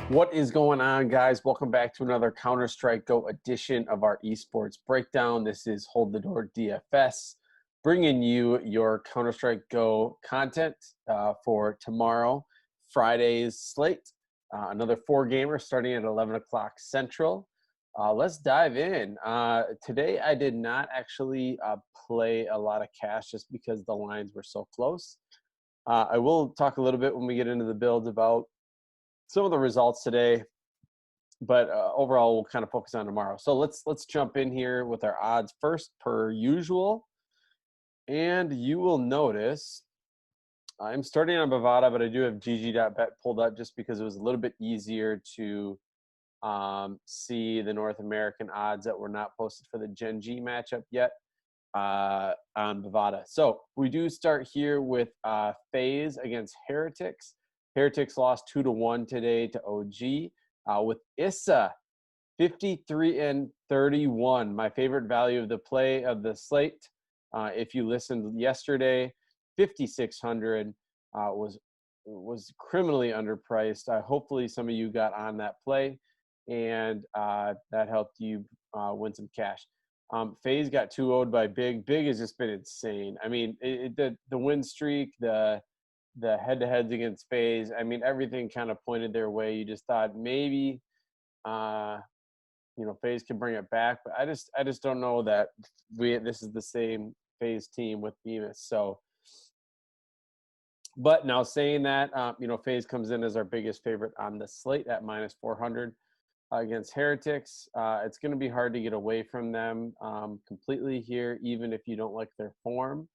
What is going on, guys? Welcome back to another Counter-Strike Go edition of our esports breakdown. This is Hold the Door DFS, bringing you your Counter-Strike Go content for tomorrow, Friday's slate. Another 4-gamer starting at 11 o'clock Central. Let's dive in. Today, I did not actually play a lot of cash just because the lines were so close. I will talk a little bit when we get into the builds about some of the results today, but overall we'll kind of focus on tomorrow. So let's jump in here with our odds first, per usual. And you will notice I'm starting on Bovada, but I do have GG.bet pulled up just because it was a little bit easier to see the North American odds that were not posted for the Gen G matchup yet on Bovada. So we do start here with FaZe against Heretics. Heretics lost 2-1 today to OG with Issa 53-31. My favorite value of the play of the slate. If you listened yesterday, 5,600 was criminally underpriced. Hopefully some of you got on that play, and that helped you win some cash. FaZe got 2-0'd by Big. Big has just been insane. I mean, the win streak, the head-to-heads against FaZe, I mean, everything kind of pointed their way. You just thought maybe, FaZe can bring it back, but I just don't know that this is the same FaZe team with Bemis. So, but now saying that, FaZe comes in as our biggest favorite on the slate at -400 against Heretics. It's going to be hard to get away from them completely here, even if you don't like their form.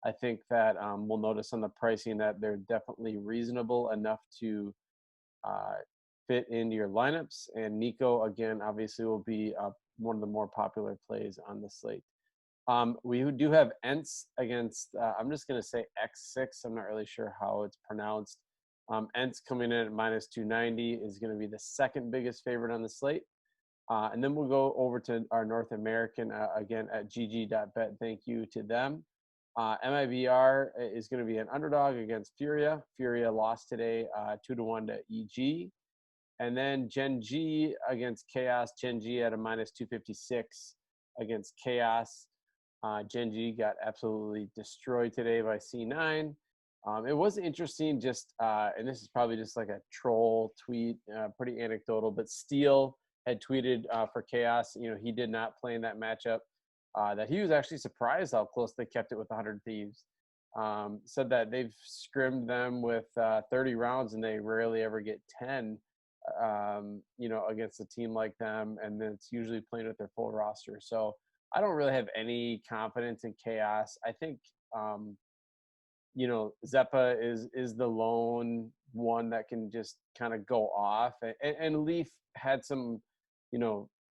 I think that we'll notice on the pricing that they're definitely reasonable enough to fit into your lineups. And Nico, again, obviously will be one of the more popular plays on the slate. We do have Ents against, I'm just going to say X6. I'm not really sure how it's pronounced. Ents coming in at -290 is going to be the second biggest favorite on the slate. And then we'll go over to our North American, again, at gg.bet. Thank you to them. MIBR is going to be an underdog against Furia. Furia lost today 2-1 to EG. And then Gen G against Chaos. Gen G at a -256 against Chaos. Gen G got absolutely destroyed today by C9. It was interesting just, and this is probably just like a troll tweet, pretty anecdotal, but Steele had tweeted for Chaos, he did not play in that matchup. That he was actually surprised how close they kept it with 100 Thieves. Said that they've scrimmed them with 30 rounds and they rarely ever get 10, against a team like them. And then it's usually playing with their full roster. So I don't really have any confidence in Chaos. I think, Zeppa is the lone one that can just kind of go off. And Leaf had some,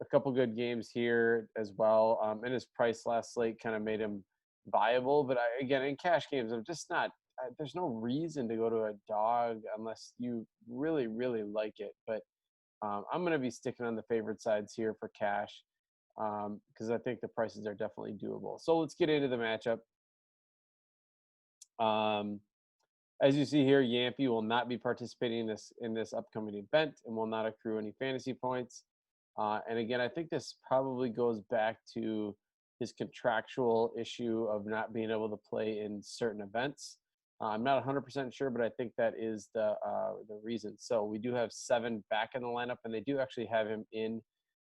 a couple good games here as well. And his price last slate kind of made him viable. But again, in cash games, I'm just not – there's no reason to go to a dog unless you really, really like it. But I'm going to be sticking on the favorite sides here for cash because I think the prices are definitely doable. So let's get into the matchup. As you see here, Yampy will not be participating in this upcoming event and will not accrue any fantasy points. And again, I think this probably goes back to his contractual issue of not being able to play in certain events. I'm not 100% sure, but I think that is the reason. So we do have 7 back in the lineup, and they do actually have him in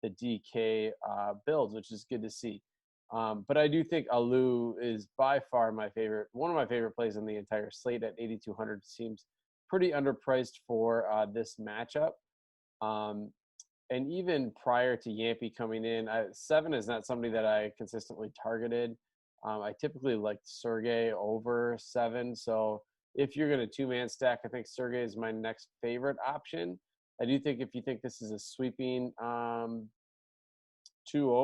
the DK builds, which is good to see. But I do think Alu is by far one of my favorite plays in the entire slate at 8,200. Seems pretty underpriced for this matchup. And even prior to Yampy coming in, 7 is not somebody that I consistently targeted. I typically liked Sergey over 7. So if you're going to 2-man stack, I think Sergey is my next favorite option. I do think if you think this is a sweeping 2-0,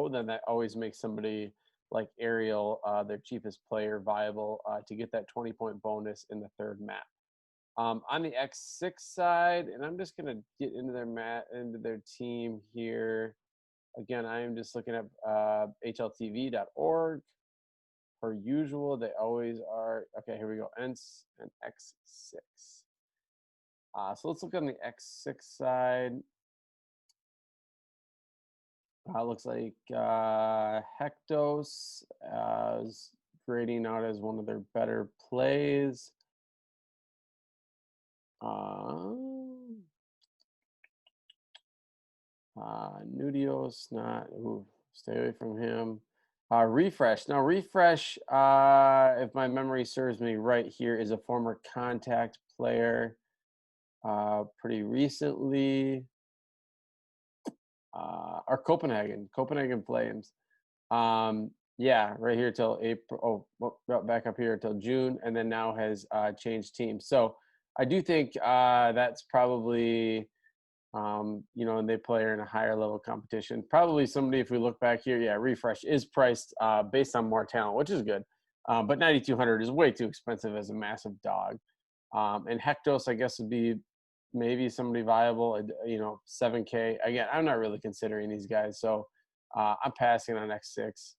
then that always makes somebody like Ariel, their cheapest player, viable to get that 20-point bonus in the third map. On the X6 side, and I'm just going to get into their team here. Again, I am just looking at hltv.org. Per usual, they always are. Okay, here we go. Ents and X6. So let's look on the X6 side. Looks like Hectos is grading out as one of their better plays. Nudios, not, stay away from him. Refresh. Now, Refresh, if my memory serves me right here, is a former Contact player pretty recently. Or Copenhagen Flames. Yeah, right here till April. Back up here till June, and then now has changed teams. So I do think that's probably, and they play in a higher level competition. Probably somebody, if we look back here, yeah, Refresh is priced based on more talent, which is good. But 9,200 is way too expensive as a massive dog. And Hectos, I guess, would be maybe somebody viable, 7K. Again, I'm not really considering these guys, so I'm passing on X6.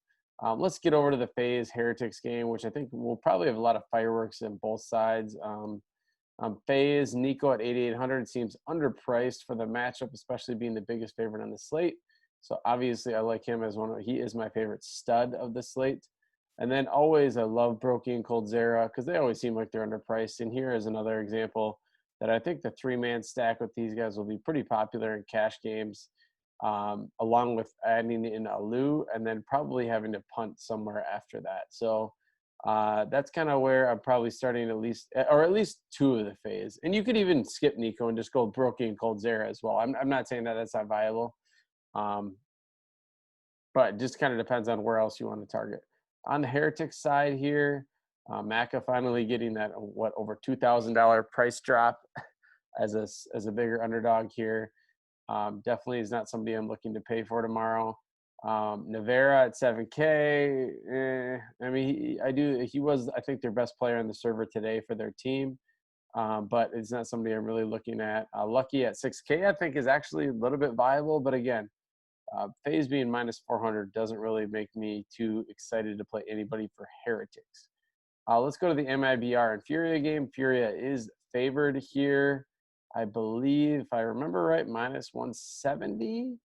Let's get over to the FaZe Heretics game, which I think will probably have a lot of fireworks in both sides. FaZe, Nico at 8,800 seems underpriced for the matchup, especially being the biggest favorite on the slate. So obviously I like him as he is my favorite stud of the slate. And then always I love Brokey and Coldzera because they always seem like they're underpriced. And here is another example that I think the 3-man stack with these guys will be pretty popular in cash games, along with adding in Alou and then probably having to punt somewhere after that. So that's kind of where I'm probably starting at least two of the FaZe. And you could even skip Nico and just go Brokey and Coldzera as well. I'm not saying that that's not viable, but it just kind of depends on where else you want to target. On the Heretics side here, Maka finally getting that over $2,000 price drop as a bigger underdog here. Definitely is not somebody I'm looking to pay for tomorrow. Navarra at 7K. I mean, he was, I think, their best player on the server today for their team, but it's not somebody I'm really looking at. Lucky at 6K, I think, is actually a little bit viable, but again, FaZe being minus 400 doesn't really make me too excited to play anybody for Heretics. Let's go to the MIBR and Furia game. Furia is favored here, I believe, if I remember right, minus 170.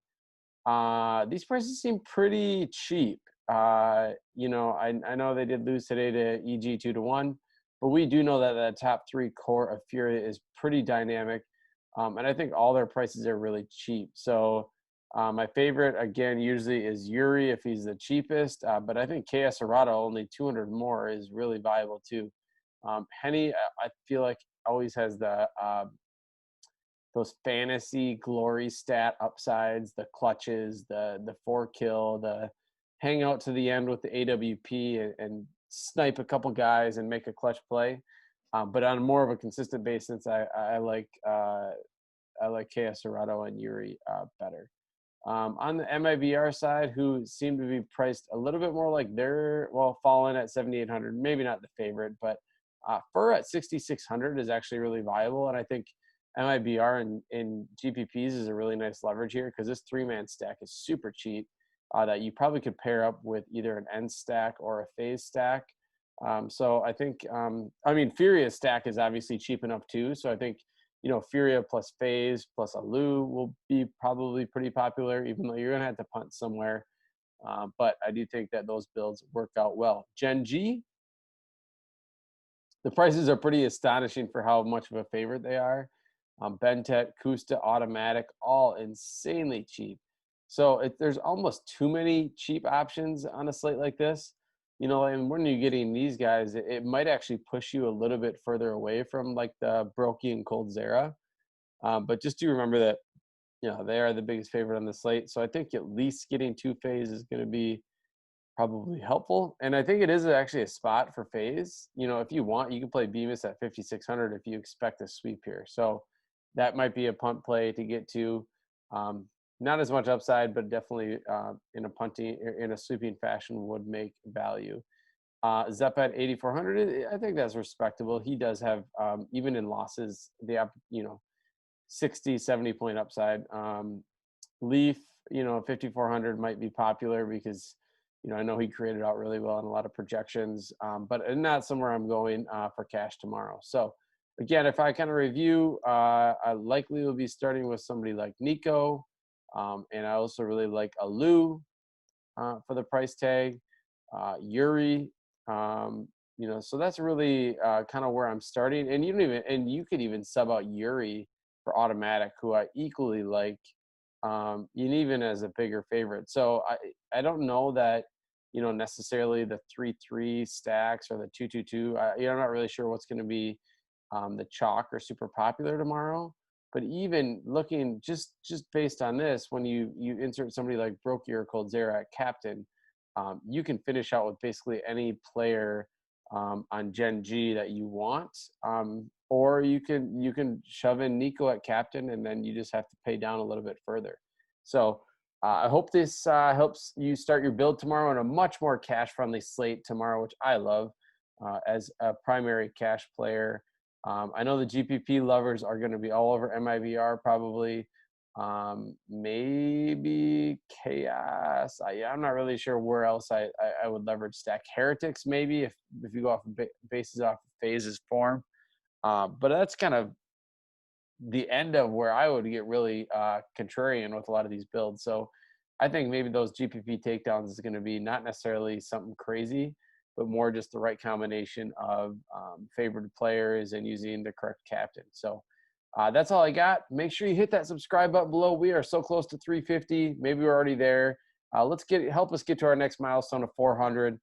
These prices seem pretty cheap. I know they did lose today to EG 2-1, but we do know that the top 3 core of Furia is pretty dynamic, and I think all their prices are really cheap. So my favorite, again, usually is Yuri if he's the cheapest, but I think KS Arado, only 200 more, is really viable too. Henny, I feel like always has those fantasy glory stat upsides, the clutches, the 4-kill, the hang out to the end with the AWP and snipe a couple guys and make a clutch play. But on more of a consistent basis, I like KS Arado and Yuri better. On the MIBR side, who seem to be priced a little bit more like Fallen at 7,800, maybe not the favorite, but Fur at 6,600 is actually really viable. And I think MIBR in GPPs is a really nice leverage here because this 3-man stack is super cheap that you probably could pair up with either an N stack or a FaZe stack. So I think, Furia stack is obviously cheap enough too. So I think, Furia plus FaZe plus Alou will be probably pretty popular, even though you're going to have to punt somewhere. But I do think that those builds work out well. Gen G, the prices are pretty astonishing for how much of a favorite they are. Bentet, Kusta, Automatic, all insanely cheap. So there's almost too many cheap options on a slate like this. And when you're getting these guys, it might actually push you a little bit further away from like the Brokey and Coldzera. But just do remember that, they are the biggest favorite on the slate. So I think at least getting 2 FaZe is going to be probably helpful. And I think it is actually a spot for FaZe. If you want, you can play Bemis at 5,600 if you expect a sweep here. So that might be a punt play to get to. Not as much upside, but definitely in a sweeping fashion would make value. Zepp at 8,400, I think that's respectable. He does have, even in losses, the 60, 70 point upside. Leaf, 5,400 might be popular because, I know he created out really well in a lot of projections, but not somewhere I'm going for cash tomorrow. So again, if I kind of review, I likely will be starting with somebody like Nico. And I also really like Alu for the price tag. Yuri, so that's really kind of where I'm starting. And you could even sub out Yuri for automatic, who I equally like, and even as a bigger favorite. So I don't know that, necessarily the 3-3 stacks or the 2-2-2. I'm not really sure what's going to be the chalk or super popular tomorrow. But even looking just based on this, when you insert somebody like Brokey or Coldzera at captain, you can finish out with basically any player on Gen G that you want, or you can shove in Nico at captain, and then you just have to pay down a little bit further. So I hope this helps you start your build tomorrow on a much more cash-friendly slate tomorrow, which I love as a primary cash player. I know the GPP lovers are going to be all over MIVR probably. Maybe Chaos. I'm not really sure where else I would leverage stack. Heretics maybe if you go off bases off of Phase's form. But that's kind of the end of where I would get really contrarian with a lot of these builds. So I think maybe those GPP takedowns is going to be not necessarily something crazy, but more just the right combination of favored players and using the correct captain. So that's all I got. Make sure you hit that subscribe button below. We are so close to 350. Maybe we're already there. Help us get to our next milestone of 400.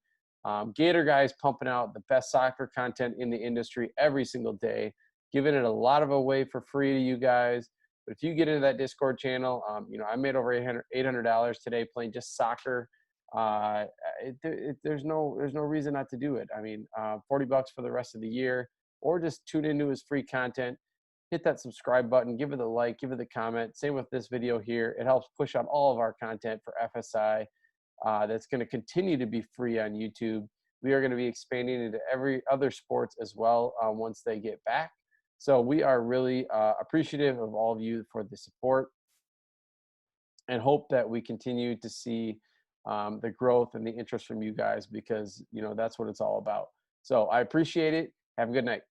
Gator Guys pumping out the best soccer content in the industry every single day, giving it a lot of away for free to you guys. But if you get into that Discord channel, I made over $800 today playing just soccer. There's no reason not to do it. I mean, $40 for the rest of the year, or just tune into his free content. Hit that subscribe button, give it a like, give it a comment. Same with this video here. It helps push out all of our content for FSI. That's going to continue to be free on YouTube. We are going to be expanding into every other sports as well once they get back. So we are really appreciative of all of you for the support, and hope that we continue to see the growth and the interest from you guys, because that's what it's all about. So I appreciate it. Have a good night.